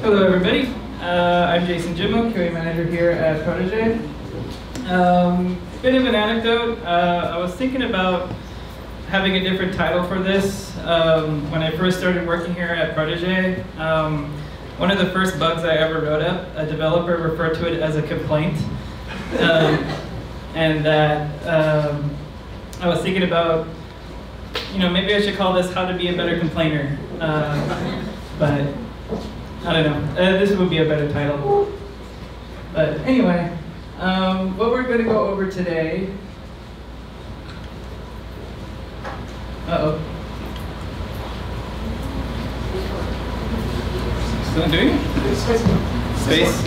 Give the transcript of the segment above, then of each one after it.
Hello, everybody. I'm Jason Jimmo, QA manager here at Protege. Bit of an anecdote. I was thinking about having a different title for this. When I first started working here at Protege, one of the first bugs I ever wrote up, a developer referred to it as a complaint. And that I was thinking about, maybe I should call this How to Be a Better Complainer. But I don't know. This would be a better title. But anyway, what we're going to go over today. Uh-oh. Still doing it? Space?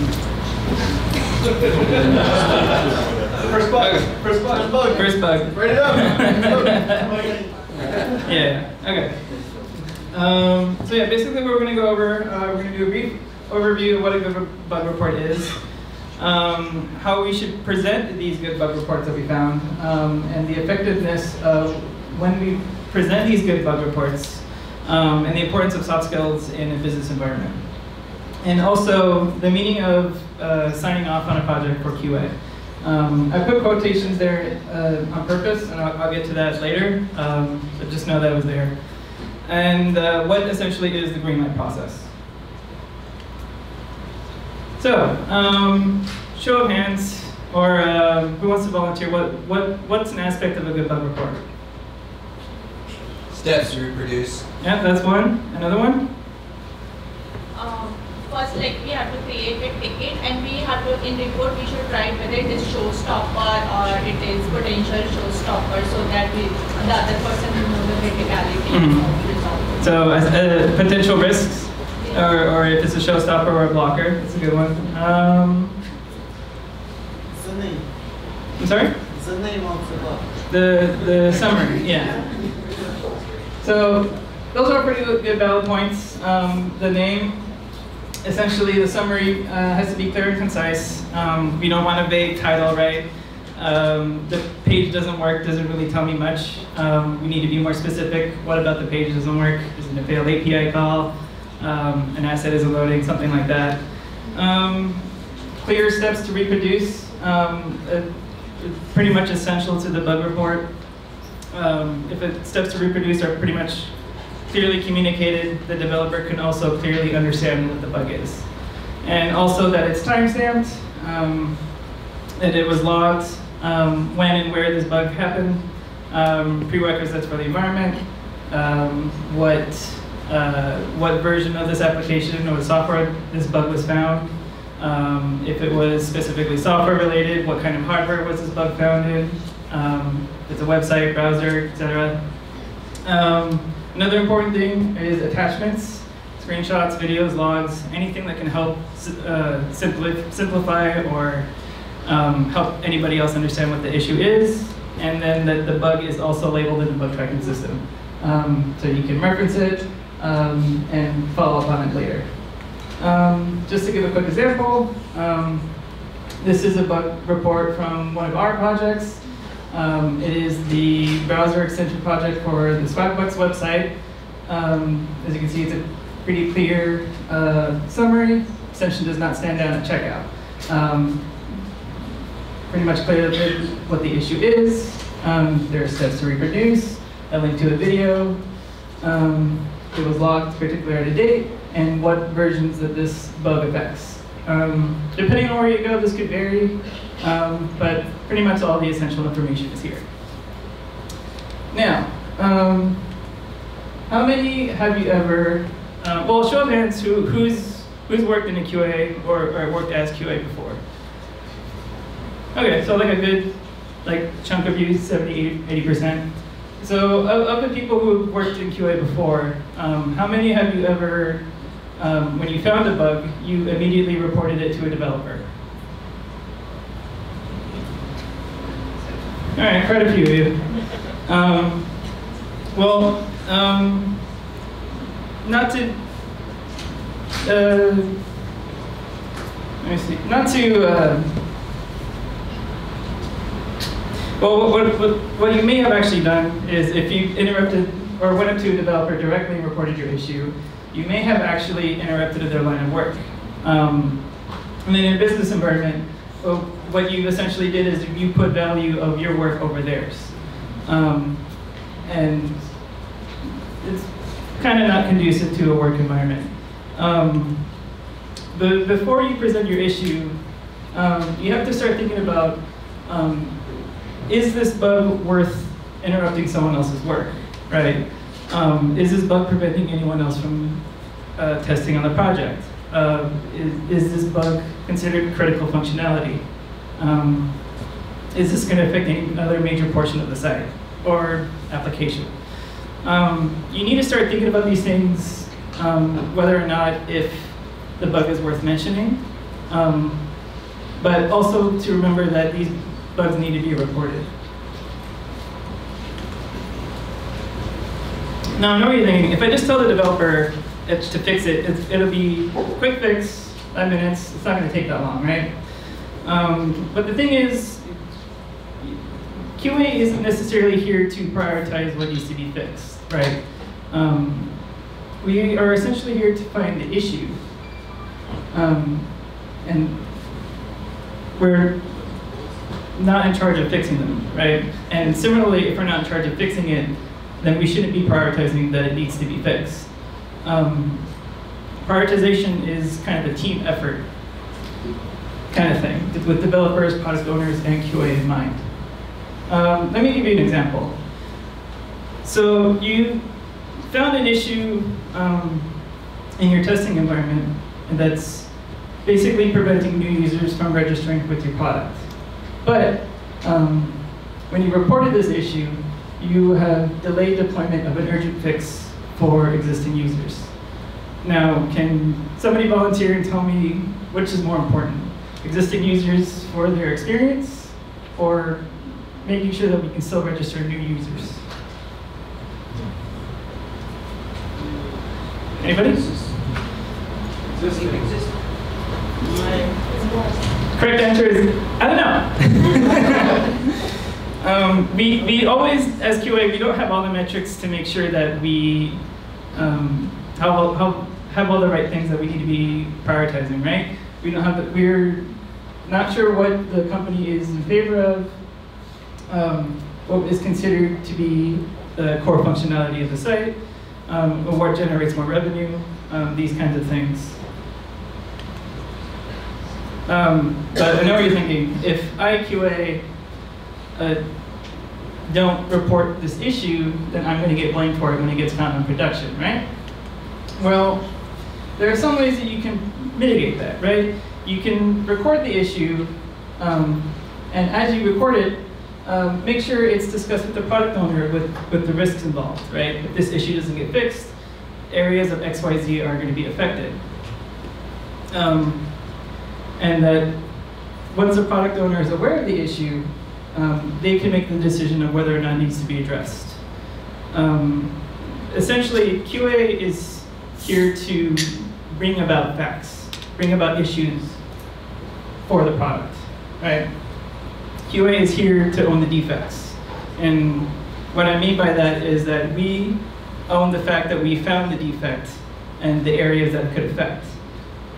First bug. First bug. First bug. Write it up. Yeah, okay. So yeah, basically what we're going to go over, we're going to do a brief overview of what a good bug report is, how we should present these good bug reports that we found, and the effectiveness of when we present these good bug reports, and the importance of soft skills in a business environment. And also the meaning of signing off on a project for QA. I put quotations there on purpose, and I'll get to that later, but just know that it was there. And what essentially is the green light process. So, show of hands, or who wants to volunteer? What's an aspect of a good bug report? Steps to reproduce. Yeah, that's one. Another one? First, we have to create a ticket, and we have to, in report, we should write whether it is showstopper or it is potential showstopper, so that the other person will know the criticality of the result. So, potential risks, or if it's a showstopper or a blocker, that's a good one. It's the name. I'm sorry? It's the name of the bug. The summary, yeah. So, those are pretty good valid points. The name. Essentially, the summary has to be clear and concise. We don't want a vague title, right? The page doesn't work, doesn't really tell me much. We need to be more specific. What about the page doesn't work? Is it a failed API call? An asset isn't loading, something like that. Clear steps to reproduce. Pretty much essential to the bug report. If steps to reproduce are pretty much clearly communicated, the developer can also clearly understand what the bug is. And also that it's timestamped, that it was logged, when and where this bug happened, prerequisites for the environment, what version of this application or software this bug was found, if it was specifically software related, what kind of hardware was this bug found in, if it's a website, browser, etc. Another important thing is attachments, screenshots, videos, logs, anything that can help simplify or help anybody else understand what the issue is, and then that the bug is also labeled in the bug tracking system. So you can reference it and follow up on it later. Just to give a quick example, this is a bug report from one of our projects. It is the browser extension project for the Swagbucks website. As you can see, it's a pretty clear summary. Extension does not stand down at checkout. Pretty much clear what the issue is. There are steps to reproduce, a link to a video. It was logged particularly at a date, and what versions that this bug affects. Depending on where you go, this could vary, but pretty much all the essential information is here. Now, how many have you ever, well, show of hands, who's worked in a QA or worked as QA before? Okay, so like a good chunk of you, 70, 80%. So of the people who have worked in QA before, how many have you ever, when you found a bug, you immediately reported it to a developer? All right, quite a few of you. Not to, let me see, not to, well, what you may have actually done is if you interrupted or went up to a developer directly and reported your issue, you may have actually interrupted their line of work. And then in a business environment, well, what you essentially did is you put value of your work over theirs. And it's kind of not conducive to a work environment. But before you present your issue, you have to start thinking about, is this bug worth interrupting someone else's work, right? Is this bug preventing anyone else from testing on the project? Is this bug considered critical functionality? Is this going to affect any other major portion of the site or application? You need to start thinking about these things, whether or not if the bug is worth mentioning, but also to remember that these bugs need to be reported. Now, I know what you're thinking. If I just tell the developer to fix it, it'll be quick fix, 5 minutes. It's not going to take that long, right? But the thing is, QA isn't necessarily here to prioritize what needs to be fixed, right? We are essentially here to find the issue. And we're not in charge of fixing them, right? And similarly, if we're not in charge of fixing it, then we shouldn't be prioritizing that it needs to be fixed. Prioritization is kind of a team effort kind of thing, with developers, product owners, and QA in mind. Let me give you an example. So you found an issue in your testing environment, and that's basically preventing new users from registering with your product. But when you reported this issue, you have delayed deployment of an urgent fix for existing users. Now, can somebody volunteer and tell me which is more important? Existing users for their experience, or making sure that we can still register new users? Anybody? Correct answer is, I don't know. We always, as QA, we don't have all the metrics to make sure that we have all the right things that we need to be prioritizing, right? We don't have we're not sure what the company is in favor of, what is considered to be the core functionality of the site, or what generates more revenue, these kinds of things. But I know what you're thinking. If I, QA, don't report this issue, then I'm going to get blamed for it when it gets found in production, right? Well, there are some ways that you can mitigate that, right? You can record the issue, and as you record it, make sure it's discussed with the product owner with the risks involved, right? If this issue doesn't get fixed, areas of XYZ are going to be affected. And that once the product owner is aware of the issue, they can make the decision of whether or not it needs to be addressed. Essentially, QA is here to bring about facts, bring about issues for the product, right? QA is here to own the defects. And what I mean by that is that we own the fact that we found the defect and the areas that it could affect.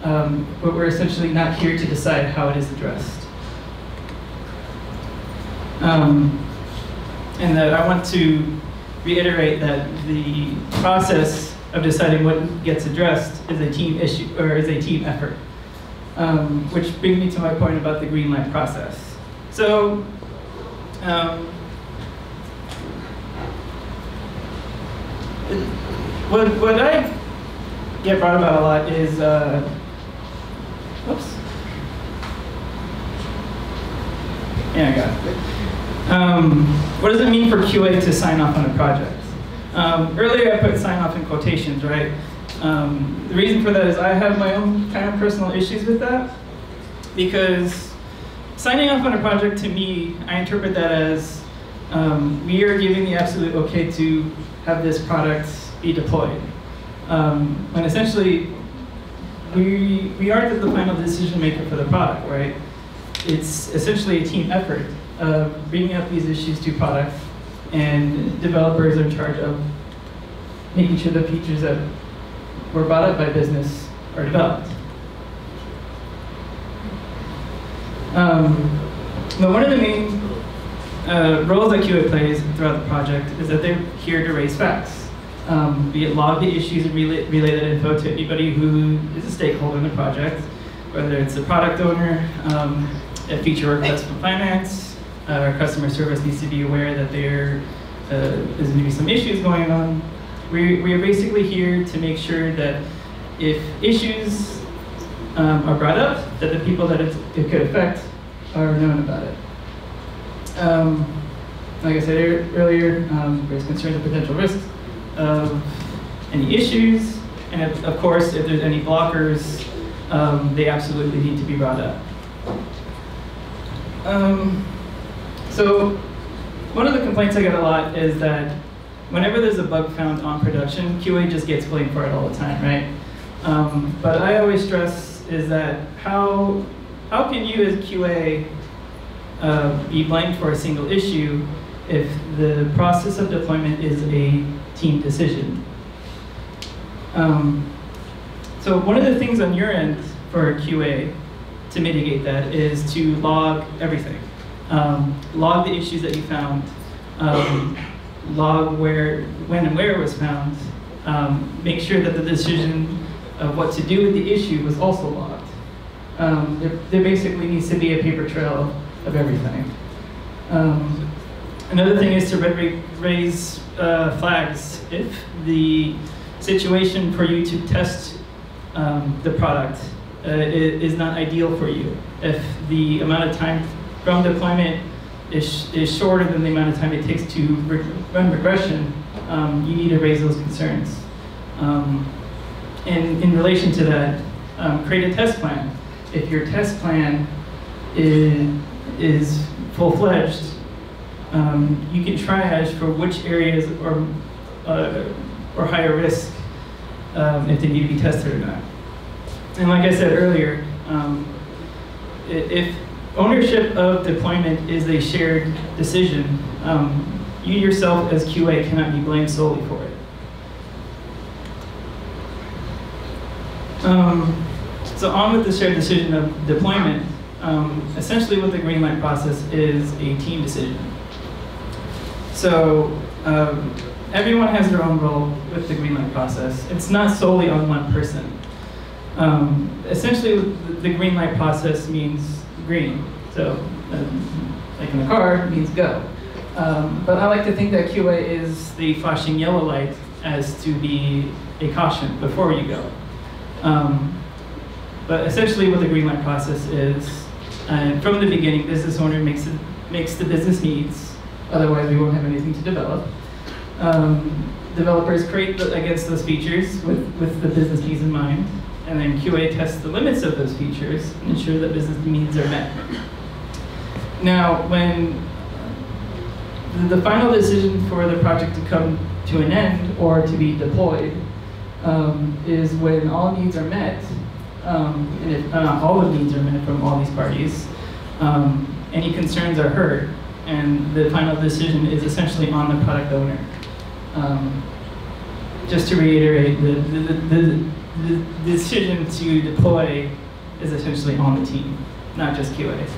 But we're essentially not here to decide how it is addressed. And that I want to reiterate that the process of deciding what gets addressed is a team issue, or is a team effort. Which brings me to my point about the green light process. So, what I get brought about a lot is, whoops. Yeah, I got it. What does it mean for QA to sign off on a project? Earlier I put sign off in quotations, right? The reason for that is I have my own kind of personal issues with that, because signing off on a project, to me, I interpret that as we are giving the absolute okay to have this product be deployed. When essentially, we aren't the final decision maker for the product, right? It's essentially a team effort of bringing up these issues to product, and developers are in charge of making sure the features that were brought up by business or developed. But one of the main roles that QA plays throughout the project is that they're here to raise facts. Be it log the issues and relay that info to anybody who is a stakeholder in the project, whether it's a product owner, a feature request from finance, our customer service needs to be aware that there's maybe some issues going on. We are basically here to make sure that if issues are brought up, that the people that it could affect are known about it. Like I said earlier, there's concerns of potential risks of any issues, and of course, if there's any blockers, they absolutely need to be brought up. So one of the complaints I get a lot is that whenever there's a bug found on production, QA just gets blamed for it all the time, right? But I always stress is that how can you as QA be blamed for a single issue if the process of deployment is a team decision? So one of the things on your end for QA to mitigate that is to log everything. Log the issues that you found, log when and where it was found, make sure that the decision of what to do with the issue was also logged. There basically needs to be a paper trail of everything. Another thing is to raise flags if the situation for you to test the product is not ideal for you. If the amount of time from deployment is shorter than the amount of time it takes to run regression, you need to raise those concerns. And in relation to that, create a test plan. If your test plan is full-fledged, you can triage for which areas are higher risk if they need to be tested or not. And like I said earlier, if ownership of deployment is a shared decision, you yourself as QA cannot be blamed solely for it. So on with the shared decision of deployment, essentially what the green light process is a team decision. So everyone has their own role with the green light process. It's not solely on one person. Essentially the green light process means green. So like in the car, it means go. But I like to think that QA is the flashing yellow light as to be a caution before you go. But essentially what the green light process is, from the beginning, business owner makes the business needs, otherwise we won't have anything to develop. Developers create against those features with the business needs in mind, and then QA tests the limits of those features and ensure that business needs are met. Now, when the final decision for the project to come to an end or to be deployed is when all needs are met, and if all the needs are met from all these parties, any concerns are heard, and the final decision is essentially on the product owner. Just to reiterate, the decision to deploy is essentially on the team, not just QA.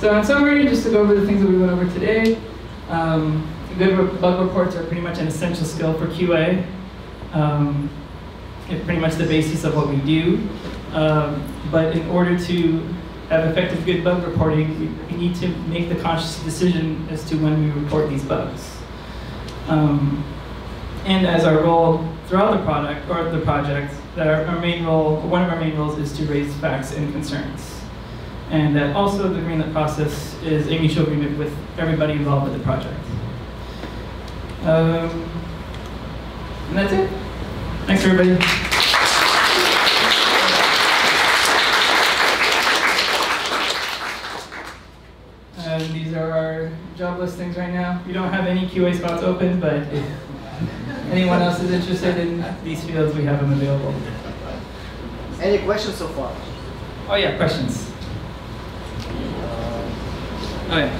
So in summary, just to go over the things that we went over today, good bug reports are pretty much an essential skill for QA. It's pretty much the basis of what we do. But in order to have effective good bug reporting, we need to make the conscious decision as to when we report these bugs. And as our role throughout the product or the project, that our main role, one of our main roles, is to raise facts and concerns. And that also the greenlit process is a mutual agreement with everybody involved with the project. And that's it. Thanks, everybody. And these are our job listings right now. We don't have any QA spots open, but if anyone else is interested in these fields, we have them available. Any questions so far? Oh yeah, questions. Oh yeah.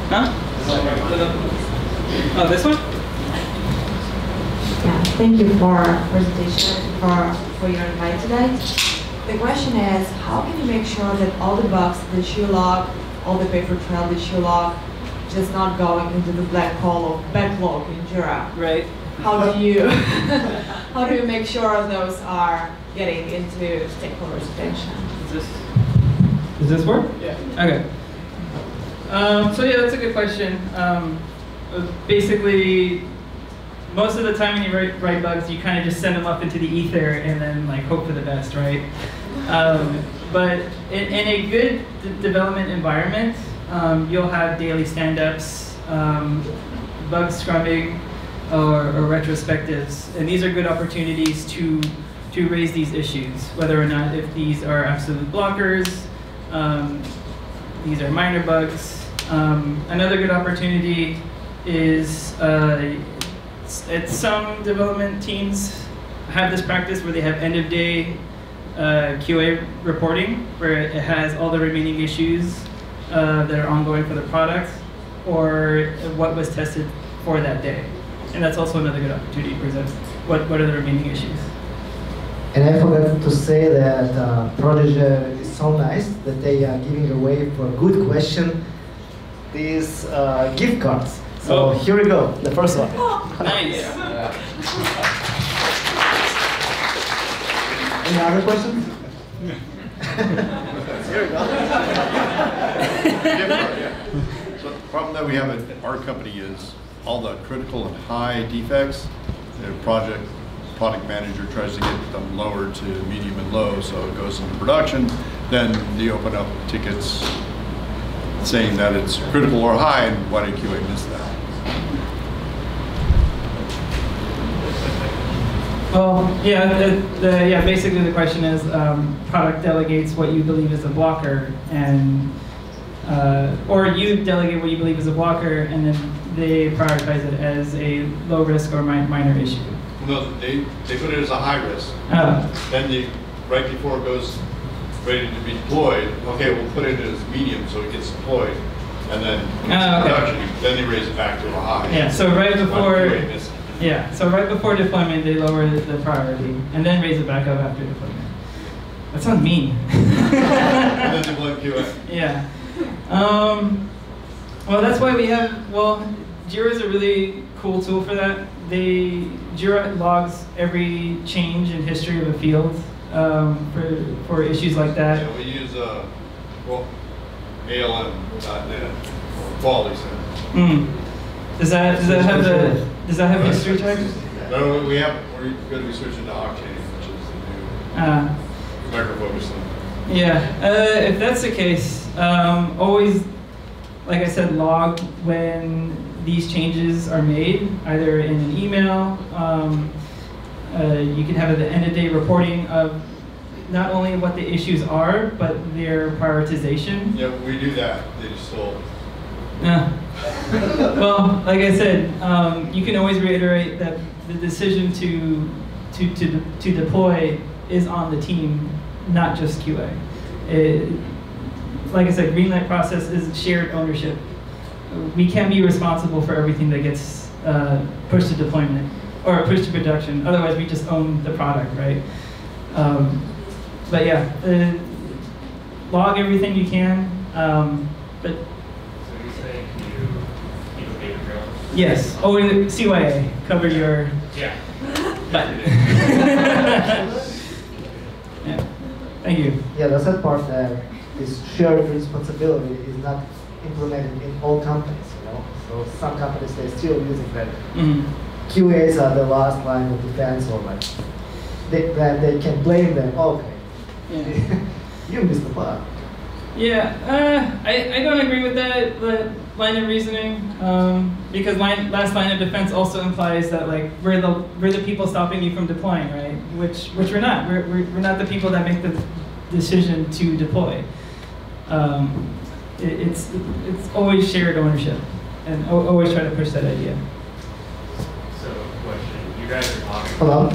Huh? Oh, this one? Yeah, thank you for presentation, for your invite today. The question is, how can you make sure that all the bugs that you log, all the paper trail that you log, just not going into the black hole of backlog in Jira? Right. How do you how do you make sure those are getting into stakeholders' attention? Does this work? Yeah. Okay. So yeah, that's a good question. Basically, most of the time when you write bugs, you kind of just send them up into the ether and then like hope for the best, right? But in a good development environment, you'll have daily stand-ups, bug scrubbing, or retrospectives, and these are good opportunities to raise these issues, whether or not if these are absolute blockers, these are minor bugs. Another good opportunity is at some development teams have this practice where they have end-of-day QA reporting, where it has all the remaining issues that are ongoing for the product, or what was tested for that day. And that's also another good opportunity to present what are the remaining issues. And I forgot to say that Prodigy is so nice that they are giving away for a good question these gift cards. So here we go, the first one. Nice. Any other questions? Here we go. So the problem that we have at our company is all the critical and high defects. The product manager tries to get them lowered to medium and low, so it goes into production. Then you open up tickets saying that it's critical or high, and why did QA miss that? Well, yeah, basically the question is product delegates what you believe is a blocker, and or you delegate what you believe is a blocker, and then they prioritize it as a low risk or minor issue. No, they put it as a high risk. Then right before it goes ready to be deployed, okay, we'll put it as medium so it gets deployed, and then production, then they raise it back to a high. Yeah, so right before deployment, they lower the priority, and then raise it back up after deployment. That sounds mean. And then they blame QA. Yeah. Well, that's why we have, Jira is a really cool tool for that. Jira logs every change in history of a field for issues like that. Yeah, we use ALM.net quality center. Does that have history tags? No, we're going to be switching to Octane, which is the new Micro Focus thing. Yeah, if that's the case, always, like I said, log when these changes are made, either in an email. You can have at the end of day reporting of not only what the issues are, but their prioritization. Yeah, we do that. They just still. Yeah. Well, like I said, you can always reiterate that the decision to deploy is on the team, not just QA. Like I said, green light process is shared ownership. We can't be responsible for everything that gets pushed to deployment or pushed to production. Otherwise, we just own the product, right? But yeah, log everything you can. But so you're saying you keep a paper trail? Yes. Oh, CYA, cover your butt. Yeah. Thank you. Yeah, the sad part that this shared responsibility is not implemented in all companies, you know. So some companies, they're still using that. QAs are the last line of defense, or like they can blame them. Okay, you missed the bug. Yeah, I don't agree with that line of reasoning, because last line of defense also implies that like we're the people stopping you from deploying, right? Which we're not. We're not the people that make the decision to deploy. It's always shared ownership, and always try to push that idea. So, question: you guys are talking. Hello.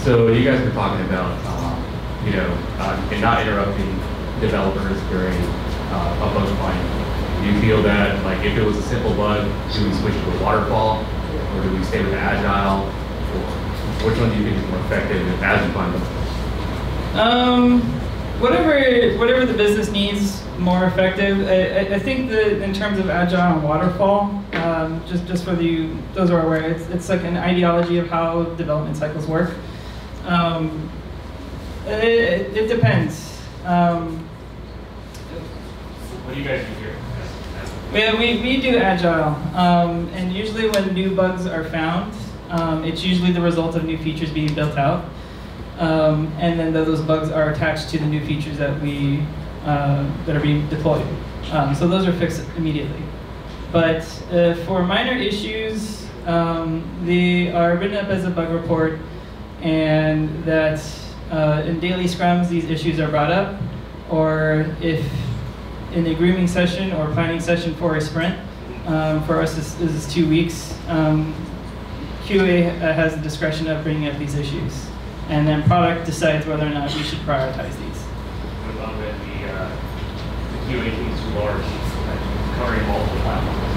So you guys were talking about, and not interrupting developers during a bug finding? Do you feel that, like, if it was a simple bug, do we switch to a waterfall, or do we stay with agile? Or which one do you think is more effective as you find them? Whatever the business needs, more effective. I think that in terms of agile and waterfall, just for those who are aware, it's like an ideology of how development cycles work. It depends. What do you guys do here? We do agile, and usually when new bugs are found, it's usually the result of new features being built out. And then those bugs are attached to the new features that are being deployed. So those are fixed immediately. But for minor issues, they are written up as a bug report, and that in daily scrums these issues are brought up, or if in a grooming session or planning session for a sprint, for us this is 2 weeks, QA has the discretion of bringing up these issues. And then product decides whether or not we should prioritize these. What about when the QA team is too large, like covering multiple platforms,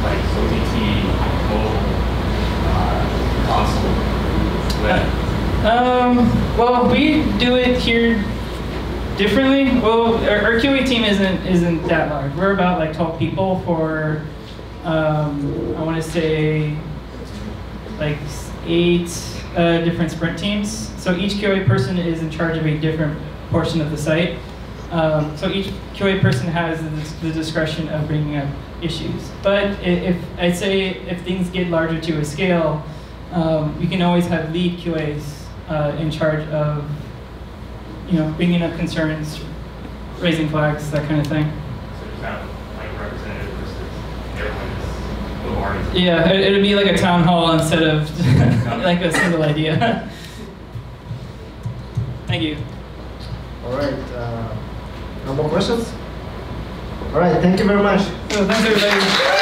like OTT, mobile, console, web? Well, we do it here differently. Well, our QA team isn't that large. We're about like 12 people for, I want to say, like 8 different sprint teams. So each QA person is in charge of a different portion of the site. So each QA person has the discretion of bringing up issues. But if I'd say if things get larger to a scale, we can always have lead QAs in charge of, bringing up concerns, raising flags, that kind of thing. So just have like representative versus everyone is bombarded. Yeah, it'd be like a town hall instead of like a single idea. Thank you. All right. No more questions? All right. Thank you very much. So thanks everybody.